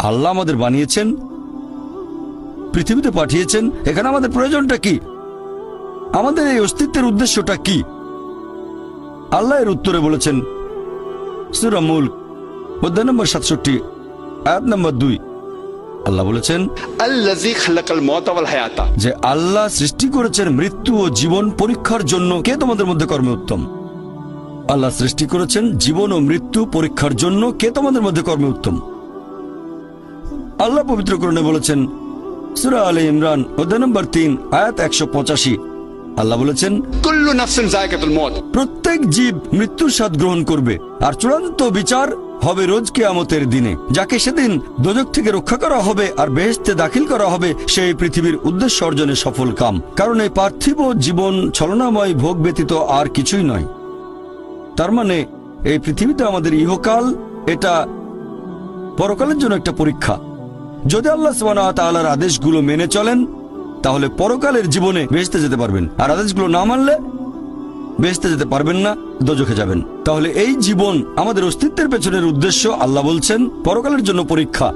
আল্লাহ আমাদের বানিয়েছেন, পৃথিবীতে পাঠিয়েছেন, এখানে আমাদের প্রয়োজনটা কি, আমাদের এই অস্তিত্বের উদ্দেশ্যটা কি? আল্লাহ এর উত্তরে বলেছেন সূরা মুলক অধ্যায় নম্বর 67 আয়াত নম্বর 2। আল্লাহ বলেছেন আল্লাযী খালাকাল মাউতা ওয়াল হায়াতা, যে আল্লাহ সৃষ্টি করেছেন মৃত্যু ও জীবন পরীক্ষার জন্য। কে তোমাদের মধ্যে কর্মে উত্তম? আল্লাহ সৃষ্টি করেছেন জীবন ও মৃত্যু পরীক্ষার জন্য। কে তোমাদের মধ্যে কর্মে উত্তম? আল্লাহ পবিত্র কোরআনে বলেছেন সূরা আলে ইমরান অধ্যায় নম্বর 3 আয়াত 185। আল্লাহ বলেছেন কুল্লু নাফসিন যায়কাতুল মউত, প্রত্যেক জীব মৃত্যুর স্বাদ গ্রহণ করবে, আর চূড়ান্ত বিচার হবে রোজ কিয়ামতের দিনে। যাকে সেদিন দোজখ থেকে রক্ষা করা হবে আর বেহেশতে দাখিল করা হবে, সেই পৃথিবীর উদ্দেশ্য অর্জনে সফল কাম। কারণ এই পার্থিব জীবন ছলনাময় ভোগ ব্যতীত আর কিছুই নয়। তার মানে এই পৃথিবীতে আমাদের ইহকাল, এটা পরকালের জন্য একটা পরীক্ষা। যদি আল্লাহ সুবহানাহু ওয়া তাআলার আদেশগুলো মেনে চলেন তাহলে পরকালের জীবনে বেহেশতে যেতে পারবেন, আর আদেশগুলো না মানলে বেহেশতে যেতে পারবেন না, দোজখে যাবেন। তাহলে এই জীবন আমাদের অস্তিত্বের পেছনের উদ্দেশ্য। আল্লাহ বলছেন পরকালের জন্য পরীক্ষা।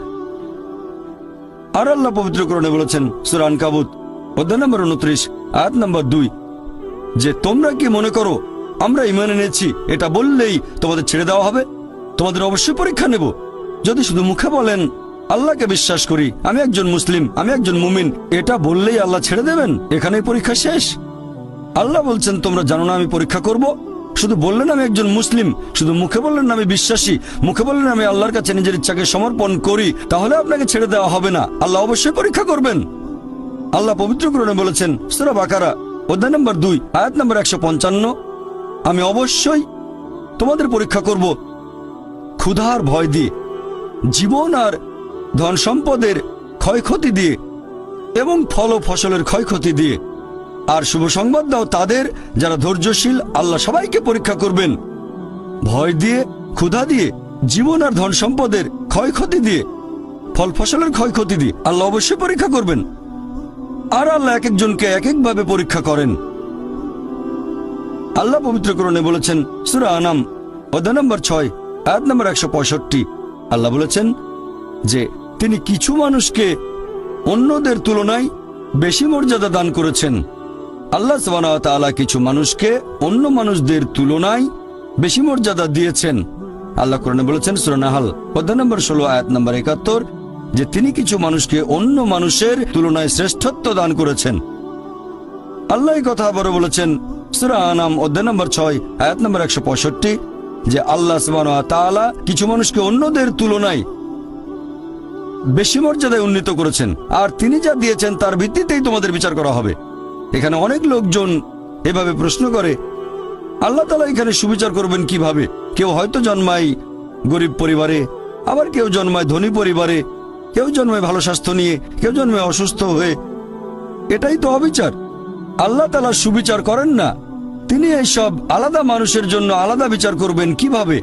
আর আল্লাহ পবিত্র কোরআনে বলেছেন সূরা আনকাবুত অধ্যায় নম্বর 29 আয়াত নম্বর 2 যে তোমরা কি মনে করো আমরা ঈমান এনেছি এটা বললেই তোমাদের ছেড়ে দেওয়া হবে? তোমাদের অবশ্যই পরীক্ষা নেব। যদি শুধু মুখে বলেন আল্লাহকে বিশ্বাস করি, আমি একজন মুসলিম, আমি একজন মুমিন, এটা বললেই আল্লাহ ছেড়ে দেবেন? এখানেই পরীক্ষা শেষ? আল্লাহ বলছেন তোমরা জানো না আমি পরীক্ষা করব? শুধু বললেন আমি একজন মুসলিম, শুধু মুখে বললেন আমি বিশ্বাসী, মুখে বললেন আমি আল্লাহর কাছে নিজের ইচ্ছাকে সমর্পণ করি, তাহলে আপনাকে ছেড়ে দেওয়া হবে না। আল্লাহ অবশ্যই পরীক্ষা করবেন। আল্লাহ পবিত্র কোরআনে বলেছেন সূরা বাকারা অধ্যায় নম্বর 2 আয়াত নম্বর 155 আমি অবশ্যই তোমাদের পরীক্ষা করব ক্ষুধার ভয় দিয়ে, জীবন আর ধন সম্পদের ক্ষয়ক্ষতি দিয়ে এবং ফল ও ফসলের ক্ষয়ক্ষতি দিয়ে। আর শুভ সংবাদ দাও তাদের যারা ধৈর্যশীল। আল্লাহ সবাইকে পরীক্ষা করবেন ভয় দিয়ে, ক্ষুধা দিয়ে, জীবন আর ধন সম্পদের ক্ষয়ক্ষতি দিয়ে, ফল ফসলের ক্ষয়ক্ষতি দিয়ে। আল্লাহ অবশ্যই পরীক্ষা করবেন। আর আল্লাহ এক একজনকে এক একভাবে পরীক্ষা করেন। আল্লাহ পবিত্র কোরআনে বলেছেন সূরা আনাম অধ্যায় নম্বর 6 আয়াত নম্বর 165। আল্লাহ বলেছেন যে তিনি কিছু মানুষকে অন্যদের তুলনায় বেশি মর্যাদা দান করেছেন। আল্লাহ সুবহানাহু ওয়া তাআলা কিছু মানুষকে অন্য মানুষদের তুলনায় বেশি মর্যাদা দিয়েছেন। আল্লাহ কোরআনে বলেছেন সূরা নাহল অধ্যায় নম্বর 16 আয়াত নম্বর 71 যে তিনি কিছু মানুষকে অন্য মানুষের তুলনায় শ্রেষ্ঠত্ব দান করেছেন। আল্লাহ এই কথা আবারও বলেছেন সূরা আনাম অধ্যায় নম্বর 6 আয়াত নম্বর 165 যে আল্লাহ সুবহানাহু ওয়া তাআলা কিছু মানুষকে অন্যদের তুলনায় বেশি মর্যাদায় উন্নীত করেছেন, আর তিনি যা দিয়েছেন তার ভিত্তিতেই তোমাদের বিচার করা হবে। এখানে অনেক লোকজন এভাবে প্রশ্ন করে আল্লাহ তাআলা এখানে সুবিচার করবেন কিভাবে? কেউ হয়তো জন্মায় গরিব পরিবারে, আবার কেউ জন্মায় ধনী পরিবারে, কেউ জন্মায় ভালো স্বাস্থ্য নিয়ে, কেউ জন্মায় অসুস্থ হয়ে। এটাই তো অবিচার। আল্লাহ তাআলা সুবিচার করেন না। তিনি এইসব আলাদা মানুষের জন্য আলাদা বিচার করবেন কিভাবে?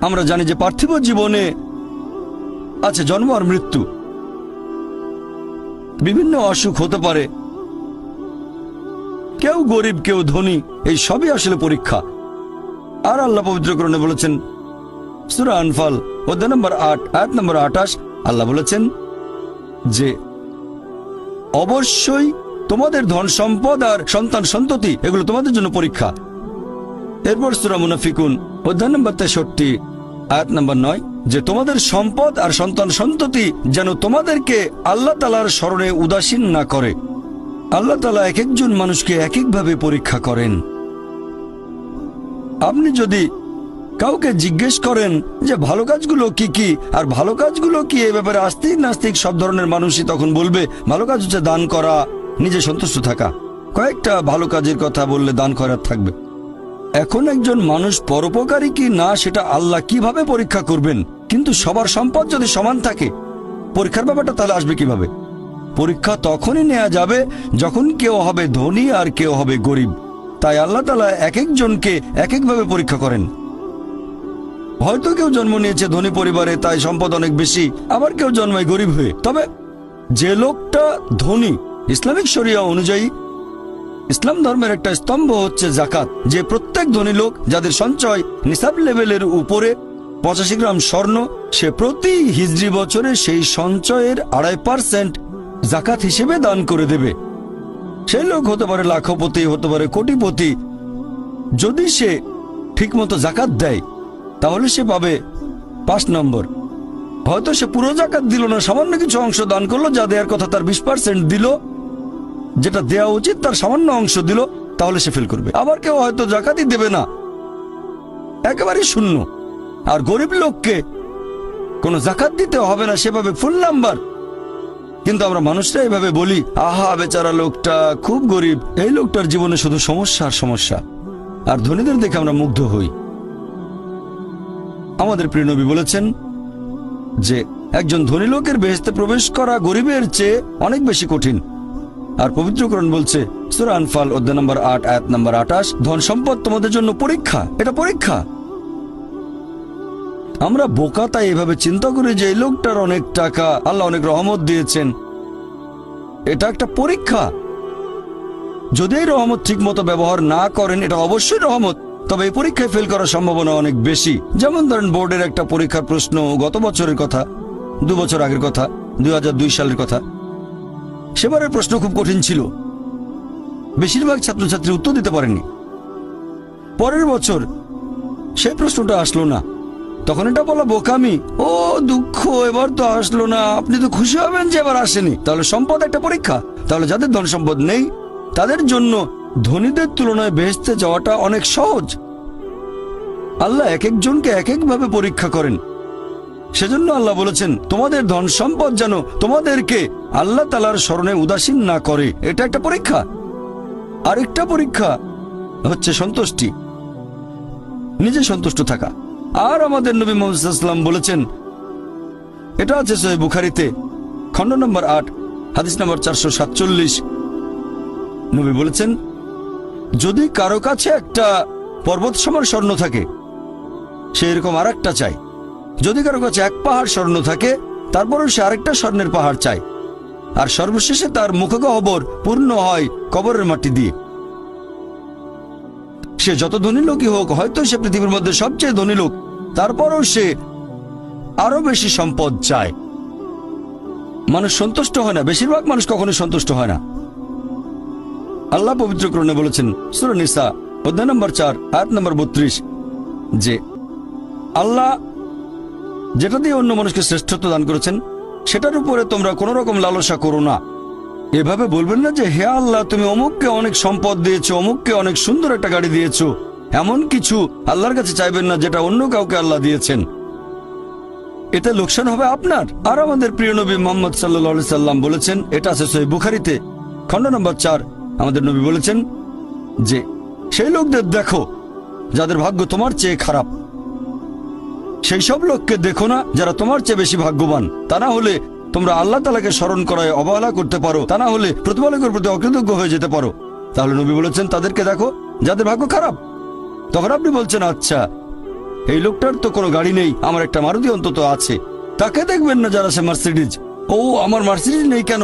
আমরা জানি যে পার্থিব জীবনে আছে জন্ম আর মৃত্যু, বিভিন্ন অসুখ হতে পারে, কেউ গরিব কেউ ধনী, এই সবই আসলে পরীক্ষা। আর আল্লাহ পবিত্র কোরআনে বলেছেন সূরা আনফাল অধ্যায় নম্বর 8 আয়াত নম্বর 28 আল্লাহ বলেছেন যে অবশ্যই তোমাদের ধন সম্পদ আর সন্তান সন্ততি এগুলো তোমাদের জন্য পরীক্ষা। এরপর সূরা মুনাফিকুন অধ্যায় নম্বর 63 আয়াত নম্বর 9 যে তোমাদের সম্পদ আর সন্তান সন্ততি যেন তোমাদেরকে আল্লাহ তাআলার স্মরণে উদাসীন না করে। আল্লাহ তাআলা এক একজন মানুষকে এক একভাবে পরীক্ষা করেন। আপনি যদি কাউকে জিজ্ঞেস করেন যে ভালো কাজগুলো কি কি আর ভালো কাজগুলো কি, এ ব্যাপারে আস্তিক নাস্তিক সব ধরনের মানুষই তখন বলবে ভালো কাজ হচ্ছে দান করা, নিজে সন্তুষ্ট থাকা। কয়েকটা ভালো কাজের কথা বললে দান করার থাকবে। এখন একজন মানুষ পরোপকারী কি না সেটা আল্লাহ কিভাবে পরীক্ষা করবেন? কিন্তু সবার সম্পদ যদি সমান থাকে, পরীক্ষার ব্যাপারটা তাহলে আসবে কিভাবে? পরীক্ষা তখনই নেওয়া যাবে যখন কেউ হবে ধনী আর কেউ হবে গরিব। তাই আল্লাহ তাআলা এক একজনকে এক একভাবে পরীক্ষা করেন। হয়তো কেউ জন্ম নিয়েছে ধনী পরিবারে, তাই সম্পদ অনেক বেশি, আবার কেউ জন্মায় গরিব হয়ে। তবে যে লোকটা ধনী, ইসলামিক শরিয়া অনুযায়ী ইসলাম ধর্মের একটা স্তম্ভ হচ্ছে যাকাত, যে প্রত্যেক ধনী লোক যাদের সঞ্চয় নিসাব লেভেলের উপরে 85 গ্রাম স্বর্ণ, সে প্রতি হিজরি বছরে সেই সঞ্চয়ের 2.5% জাকাত হিসেবে দান করে দেবে। সেই লোক হতে পারে লাখপতি, হতে পারে কোটিপতি। যদি সে ঠিকমতো জাকাত দেয় তাহলে সে পাবে 5 নম্বর। হয়তো সে পুরো জাকাত দিল না, সামান্য কিছু অংশ দান করলো, যা দেওয়ার কথা তার 20% দিল, যেটা দেওয়া উচিত তার সামান্য অংশ দিল, তাহলে সে ফেল করবে। আবার কেউ হয়তো জাকাতই দেবে না, একেবারে শূন্য। আর গরিব লোককে কোনো জাকাত দিতে হবে না, সেভাবে ফুল নাম্বার। কিন্তু আমরা মানুষরা এভাবে বলি, আহা বেচারা লোকটা খুব গরিব, এই লোকটার জীবনে শুধু সমস্যা আর সমস্যা। আর ধনীদের দেখে আমরা মুগ্ধ হই। আমাদের প্রিয় নবী বলেছেন যে একজন ধনী লোকের বেহেশতে প্রবেশ করা গরিবের চেয়ে অনেক বেশি কঠিন। আর পবিত্র কোরআন বলছে, সূরা আনফাল অধ্যায় নম্বর 8 আয়াত নম্বর 28, ধন সম্পদ তোমাদের জন্য পরীক্ষা, এটা পরীক্ষা। আমরা বোকা তাই এভাবে চিন্তা করি যে এই লোকটার অনেক টাকা, আল্লাহ অনেক রহমত দিয়েছেন, এটা একটা পরীক্ষা। যদি এই রহমত ঠিক মতো ব্যবহার না করেন, এটা অবশ্যই রহমত, তবে এই পরীক্ষায় ফেল করার সম্ভাবনা অনেক বেশি। যেমন ধরেন বোর্ডের একটা পরীক্ষার প্রশ্ন, গত বছরের কথা, 2 বছর আগের কথা, 2002 সালের কথা। সেবারের প্রশ্ন খুব কঠিন ছিল, বেশিরভাগ ছাত্রছাত্রী উত্তর দিতে পারেনি। পরের বছর সেই প্রশ্নটা আসলো না, তখন এটা বলা বোকামি, ও দুঃখ, এবার তো আসলো না। আপনি তো খুশি হবেন যে এবার আসেনি। তাহলে সম্পদ একটা পরীক্ষা। তাহলে যাদের ধন সম্পদ নেই তাদের জন্য ধনীদের তুলনায় বেহেশতে যাওয়াটা অনেক সহজ। আল্লাহ এক একজনকে এক একভাবে পরীক্ষা করেন। সেজন্য আল্লাহ বলেছেন, তোমাদের ধন সম্পদ যেন তোমাদেরকে আল্লাহ তাআলার স্মরণে উদাসীন না করে। এটা একটা পরীক্ষা। আরেকটা পরীক্ষা হচ্ছে সন্তুষ্টি, নিজে সন্তুষ্ট থাকা। আর আমাদের নবী মুহাম্মদ সাল্লাল্লাহু আলাইহি ওয়াসাল্লাম বলেছেন, এটা আছে সহিহ বুখারীতে খণ্ড নম্বর 8 হাদিস নম্বর 447। নবী বলেছেন, যদি কারো কাছে একটা পর্বত সমান স্বর্ণ থাকে, সে এরকম আরেকটা চায়। যদি কারো কাছে 1 পাহাড় স্বর্ণ থাকে, তারপরেও সে আরেকটা স্বর্ণের পাহাড় চায়। আর সর্বশেষে তার মুখগহ্বর পূর্ণ হয় কবরের মাটি দিয়ে। সে যত ধনী লোকই হোক, হয়তো সে পৃথিবীর মধ্যে সবচেয়ে ধনী লোক, তারপরেও সে আরো বেশি সম্পদ চায়। মানুষ সন্তুষ্ট হয় না, বেশিরভাগ মানুষ কখনোই সন্তুষ্ট হয় না। আল্লাহ পবিত্র কোরআনে বলেছেন, সূরা নিসা অধ্যায় নম্বর 4 আয়াত নম্বর 32, যে আল্লাহ যেটা দিয়ে অন্য মানুষকে শ্রেষ্ঠত্ব দান করেছেন, সেটার উপরে তোমরা কোনো রকম লালসা করো না। এভাবে বলবেন না যে, হে আল্লাহ, তুমি অমুককে অনেক সম্পদ দিয়েছো, অমুককে অনেক সুন্দর একটা গাড়ি দিয়েছো। এমন কিছু আল্লাহর কাছে চাইবেন না যেটা অন্য কাউকে আল্লাহ দিয়েছেন। এতে লোকসান হবে আপনার। আর আমাদের প্রিয় নবী মুহাম্মদ সাল্লাল্লাহু আলাইহি সাল্লাম বলেছেন, এটা আছে সহিহ বুখারীতে খণ্ড নম্বর 4, আমাদের নবী বলেছেন যে, সেই লোকদের দেখো যাদের ভাগ্য তোমার চেয়ে খারাপ। সেই সব লোককে দেখো না যারা তোমার চেয়ে বেশি ভাগ্যবান। তা না হলে তোমরা আল্লাহ তাআলাকে স্মরণ করায় অবহেলা করতে পারো, তা না হলে প্রতিপালকের প্রতি অকৃতজ্ঞ হয়ে যেতে পারো। তাহলে নবী বলেছেন, তাদেরকে দেখো যাদের ভাগ্য খারাপ। তখন আপনি বলছেন, আচ্ছা এই লোকটার তো কোনো গাড়ি নেই, আমার একটা মারুতি অন্তত আছে। তাকে দেখবেন না যারা সে মার্সিডিজ। ও, আমার মার্সিডিজ নেই কেন?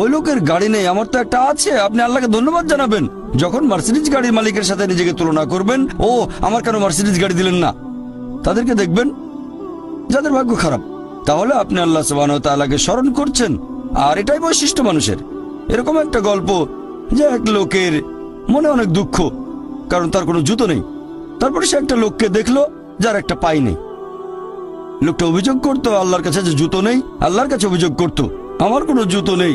ওই লোকের গাড়ি নেই, আমার তো একটা আছে। আপনি আল্লাহকে ধন্যবাদ জানাবেন। যখন মার্সিডিজ গাড়ির মালিকের সাথে নিজেকে তুলনা করবেন, ও আমার কেন মার্সিডিজ গাড়ি দিলেন না, তাদেরকে দেখবেন যাদের ভাগ্য খারাপ। তাহলে আপনি আল্লাহ সুবহানাহু ওয়া তাআলাকে স্মরণ করছেন। আর এটাই বৈশিষ্ট্য মানুষের। এরকম একটা গল্প যে এক লোকের মনে অনেক দুঃখ, কারণ তার কোনো জুতো নেই। তারপরে সে একটা লোককে দেখলো যার একটা পাই নেই। লোকটা অভিযোগ করতো আল্লাহর কাছে যে জুতো নেই, আল্লাহর কাছে অভিযোগ করতো আমার কোনো জুতো নেই।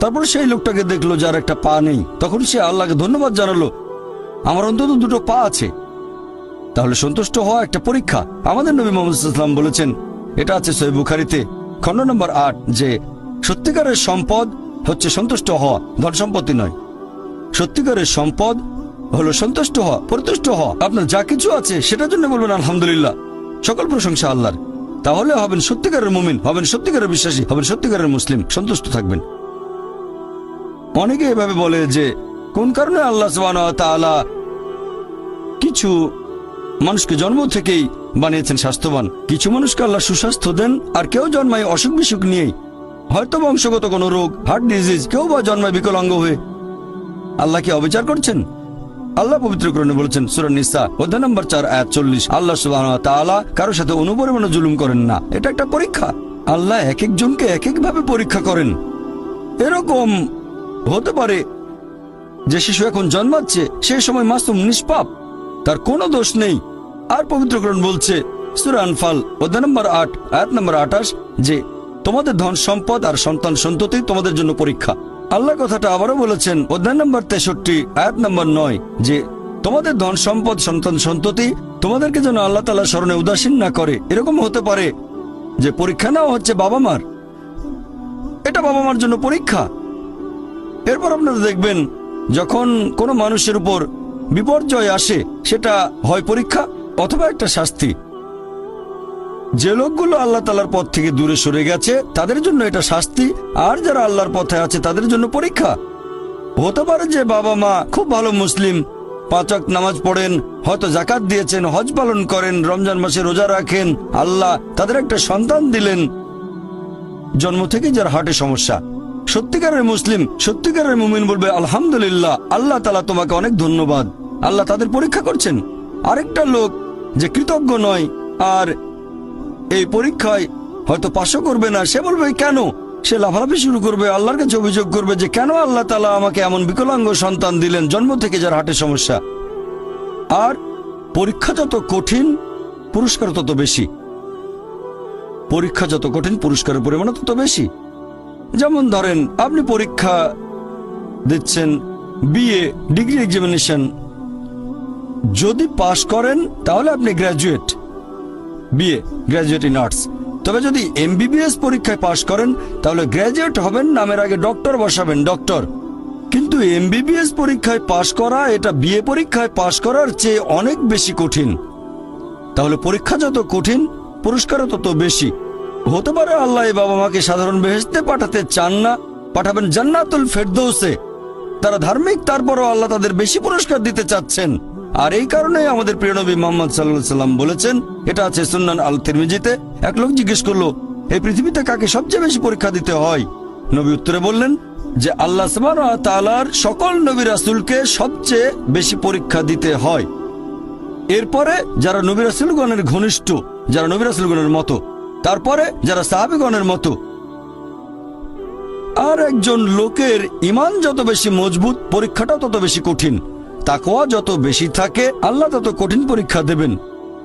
তারপরে সেই লোকটাকে দেখলো যার একটা পা নেই। তখন সে আল্লাহকে ধন্যবাদ জানালো, আমার অন্তত 2টো পা আছে। তাহলে সন্তুষ্ট হওয়া একটা পরীক্ষা। আমাদের নবী মুহাম্মদ সাল্লাল্লাহু আলাইহি ওয়াসাল্লাম বলেছেন, এটা আছে সহিহ বুখারীতে খণ্ড নম্বর 8, যে সত্যিকারের সম্পদ হচ্ছে সন্তুষ্ট হওয়া, ধন সম্পত্তি নয়। সত্যিকারের সম্পদ হলো সন্তুষ্ট হওয়া, পরিতুষ্ট হওয়া। আপনার যা কিছু আছে সেটার জন্য বলবেন আলহামদুলিল্লাহ, সকল প্রশংসা আল্লাহর। তাহলে হবেন সত্যিকারের মুমিন, হবেন সত্যিকারের বিশ্বাসী, হবেন সত্যিকারের মুসলিম, সন্তুষ্ট থাকবেন। অনেকে এভাবে বলে যে কোন কারণে আল্লাহ সুবহানাহু ওয়া তাআলা কিছু মানুষকে জন্ম থেকেই বানিয়েছেন স্বাস্থ্যবান, কিছু মানুষকে আল্লাহ সুস্বাস্থ্য দেন, আর কেউ জন্মায় অসুখ বিসুখ নিয়েই, হয়তো বংশগত কোনো রোগ, হার্ট ডিজিজ, কেউ বা জন্মায় বিকলাঙ্গ হয়ে। আল্লাহ কি অবিচার করছেন? আল্লাহ পবিত্র কোরআনে বলেছেন সূরা নিসা অধ্যায় নম্বর 4 আয়াত 40, আল্লাহ সুবহানাহু ওয়া তাআলা কারোর সাথে অনুপরিমাণে জুলুম করেন না। এটা একটা পরীক্ষা। আল্লাহ এক একজনকে এক এক ভাবে পরীক্ষা করেন। এরকম হতে পারে যে শিশু এখন জন্মাচ্ছে, সেই সময় মাসুম নিষ্পাপ, তার কোনো দোষ নেই। আর পবিত্র কোরআন বলছে সূরা আনফাল অধ্যায় নম্বর 8 আয়াত নম্বর 28 যে তোমাদের ধন সম্পদ আর সন্তান সন্ততি তোমাদের জন্য পরীক্ষা। আল্লাহ কথাটা আবারও বলেছেন অধ্যায় নম্বর 63 আয়াত নম্বর 9 যে তোমাদের ধন সম্পদ সন্তান সন্ততি তোমাদেরকে যেন আল্লাহ তাআলার স্মরণে উদাসীন না করে। এরকম হতে পারে যে পরীক্ষা নেওয়া হচ্ছে বাবা মার, এটা বাবা মার জন্য পরীক্ষা। এরপর আপনারা দেখবেন যখন কোনো মানুষের উপর বিপর্যয় আসে, সেটা হয় পরীক্ষা অথবা একটা শাস্তি। যে লোকগুলো আল্লাহ তাআলার পথ থেকে দূরে সরে গেছে তাদের জন্য এটা শাস্তি, আর যারা আল্লাহর পথে আছে তাদের জন্য পরীক্ষা। হতে পারে যে বাবা মা খুব ভালো মুসলিম, 5 ওয়াক্ত নামাজ পড়েন, হয়তো যাকাত দিয়েছেন, হজ পালন করেন, রমজান মাসে রোজা রাখেন, আল্লাহ তাদের একটা সন্তান দিলেন জন্ম থেকে যার হার্টে সমস্যা। সত্যিকারের মুসলিম, সত্যিকারের মুমিন বলবে আলহামদুলিল্লাহ, আল্লাহ তাআলা তোমাকে অনেক ধন্যবাদ। আল্লাহ তাদের পরীক্ষা করছেন। আরেকটা লোক যে কৃতজ্ঞ নয় আর এই পরীক্ষায় হয়তো পাশও করবে না, সে বলবে কেন, সে লাফালাফি শুরু করবে, আল্লাহর কাছে অভিযোগ করবে যে কেন আল্লাহ তাআলা আমাকে এমন বিকলাঙ্গ সন্তান দিলেন জন্ম থেকে যার হার্টে সমস্যা। আর পরীক্ষা যত কঠিন পুরস্কার তত বেশি। পরীক্ষা যত কঠিন পুরস্কারের পরিমাণ তত বেশি। যেমন ধরেন আপনি পরীক্ষা দিচ্ছেন বিএ ডিগ্রি এক্সামিনেশন, যদি পাশ করেন তাহলে আপনি graduate, BA graduate in arts. তবে যদি এমবিবিএস পরীক্ষায় পাশ করেন তাহলে গ্র্যাজুয়েট হবেন, নামের আগে ডক্টর বসাবেন, ডক্টর। কিন্তু এমবিবিএস পরীক্ষায় পাশ করা এটা বিএ পরীক্ষায় পাশ করার চেয়ে অনেক বেশি কঠিন। তাহলে পরীক্ষা যত কঠিন পুরস্কারও তত বেশি। হতে পারে আল্লাহ এই বাবা মাকে সাধারণ বেহেশতে পাঠাতে চান না, পাঠাবেন জান্নাতুল ফেরদৌসে। তারা ধার্মিক, তারপরও আল্লাহ তাদের বেশি পুরস্কার দিতে চাচ্ছেন। আর এই কারণে আমাদের প্রিয় নবী মুহাম্মদ সাল্লাল্লাহু আলাইহি সাল্লাম বলেছেন, এটা আছে সুন্নান আল তিরমিজিতে, এক লোক জিজ্ঞেস করলো এই পৃথিবীতে কাকে সবচেয়ে বেশি পরীক্ষা দিতে হয়? নবী উত্তরে বললেন যে আল্লাহ সুবহানাহু ওয়া তাআলার সকল নবী রাসূলকে সবচেয়ে বেশি পরীক্ষা দিতে হয়। এরপরে যারা নবী রাসূলগণের ঘনিষ্ঠ, যারা নবী রাসূলগণের মতো, তারপরে যারা সাহাবীগণের মতো। আর একজন লোকের ঈমান যত বেশি মজবুত পরীক্ষাটা তত বেশি কঠিন। তাকওয়া যত বেশি থাকে আল্লাহ তত কঠিন পরীক্ষা দেবেন।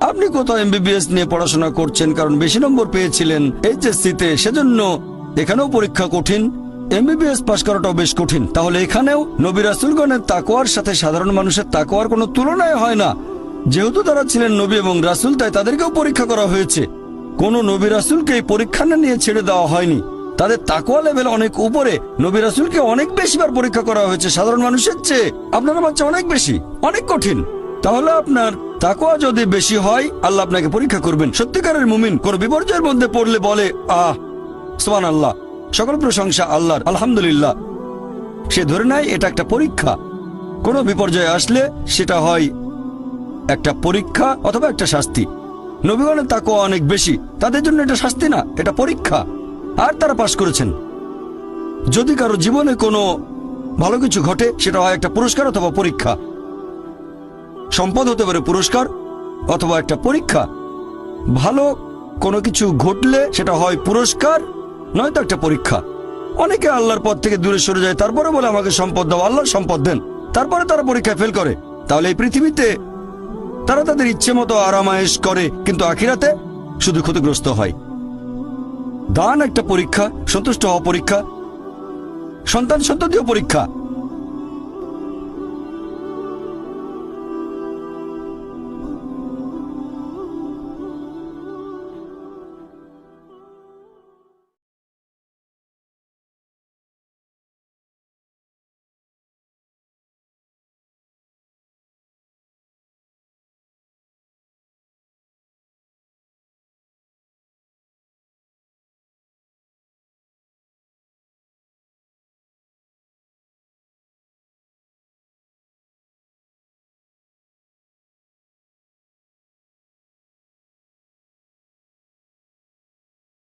আপনি কোথাও এমবিবিএস নিয়ে পড়াশোনা করছেন কারণ বেশি নম্বর পেয়েছিলেন এইচএসসিতে, সেজন্য এখানেও পরীক্ষা কঠিন। এমবিবিএস পাশ করাটাও বেশ কঠিন। তাহলে এখানেও নবী রাসূলগণের তাকওয়ার সাথে সাধারণ মানুষের তাকওয়ার কোনো তুলনায় হয় না। যেহেতু তারা ছিলেন নবী এবং রাসূল, তাই তাদেরকেও পরীক্ষা করা হয়েছে। কোন নবী রাসূলকে এই পরীক্ষা না নিয়ে ছেড়ে দেওয়া হয়নি। তাদের তাকওয়া লেভেল অনেক উপরে। নবী রাসূলকে অনেক বেশিবার পরীক্ষা করা হয়েছে সাধারণ মানুষের চেয়ে। আপনার বাচ্চা অনেক বেশি, অনেক কঠিন। তাহলে আপনার তাকওয়া যদি বেশি হয় আল্লাহ আপনাকে পরীক্ষা করবেন। সত্যিকারের মুমিন কোন বিপর্যয়ের মধ্যে পড়লে বলে সুবহানাল্লাহ, সকল প্রশংসা আল্লাহর, আলহামদুলিল্লাহ। সে ধরে নেয় এটা একটা পরীক্ষা। কোন বিপর্যয় আসলে সেটা হয় একটা পরীক্ষা অথবা একটা শাস্তি। নবীগণের তাকওয়া অনেক বেশি, তাদের জন্য এটা শাস্তি না, এটা পরীক্ষা। আর তারা পাশ করেছেন। যদি কারো জীবনে কোনো ভালো কিছু ঘটে সেটা হয় একটা পুরস্কার অথবা পরীক্ষা। সম্পদ হতে পারে পুরস্কার অথবা একটা পরীক্ষা। ভালো কোনো কিছু ঘটলে সেটা হয় পুরস্কার নয়তো একটা পরীক্ষা। অনেকে আল্লাহর পথ থেকে দূরে সরে যায়, তারপরে বলে আমাকে সম্পদ দাও, আল্লাহর সম্পদ দেন, তারপরে তারা পরীক্ষায় ফেল করে। তাহলে এই পৃথিবীতে তারা তাদের ইচ্ছে মতো আরামায়েশ করে, কিন্তু আখিরাতে শুধু ক্ষতিগ্রস্ত হয়। দান একটা পরীক্ষা, সন্তুষ্ট হওয়া পরীক্ষা, সন্তান সন্ততিও পরীক্ষা।